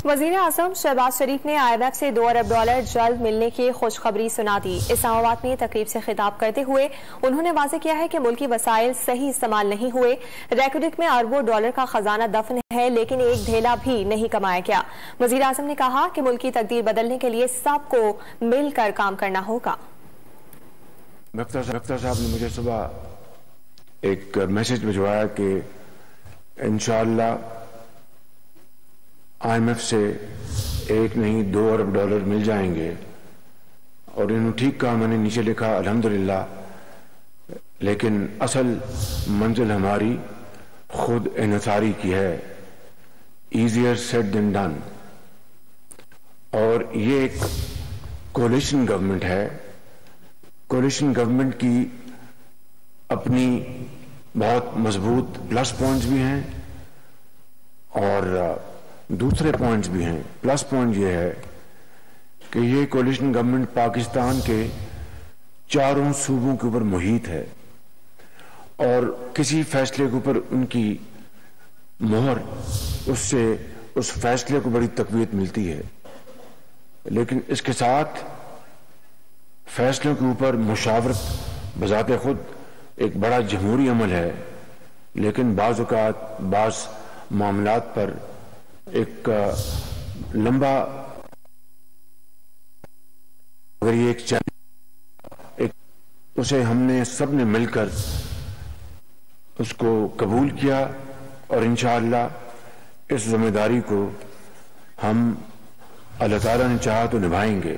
وزیر اعظم شہباز شریف نے IMF سے $2 ارب جلد ملنے کی خوشخبری سنا دی۔ اسلام آباد میں تقریب سے خطاب کرتے ہوئے انہوں نے واضح کیا ہے کہ ملکی وسائل صحیح استعمال نہیں ہوئے۔ ریکوڈک میں اربوں ڈالر کا خزانہ دفن ہے لیکن ایک ڈھیلا بھی نہیں کمایا گیا۔ وزیر اعظم نے کہا کہ ملک کی تقدیر بدلنے کے لیے سب کو مل کر کام کرنا ہوگا۔ ڈاکٹر صاحب نے مجھے صبح ایک میسج بھجوایا کہ انشاءاللہ IMF سے ایک نہیں $2 ارب مل جائیں گے، اور انہوں ٹھیک کہا۔ میں نے نیچے لکھا الحمدللہ، لیکن اصل منزل ہماری خود انحصاری کی ہے، easier said than done۔ اور یہ ایک کولیشن گورنمنٹ ہے۔ کولیشن گورنمنٹ کی اپنی بہت مضبوط پلس پوائنٹس بھی ہیں اور دوسرے پوائنٹس بھی ہیں۔ پلس پوائنٹ یہ ہے کہ یہ کولیشن گورنمنٹ پاکستان کے چاروں صوبوں کے اوپر محیط ہے، اور کسی فیصلے کے اوپر ان کی مہر، اس سے اس فیصلے کو بڑی تقویت ملتی ہے۔ لیکن اس کے ساتھ فیصلوں کے اوپر مشاورت بذات خود ایک بڑا جمہوری عمل ہے، لیکن بعض اوقات بعض معاملات پر ایک لمبا، اگر یہ ایک اسے ہم نے سب نے مل کر اس کو قبول کیا، اور انشاءاللہ اس ذمہ داری کو ہم اللہ تعالیٰ نے چاہا تو نبھائیں گے۔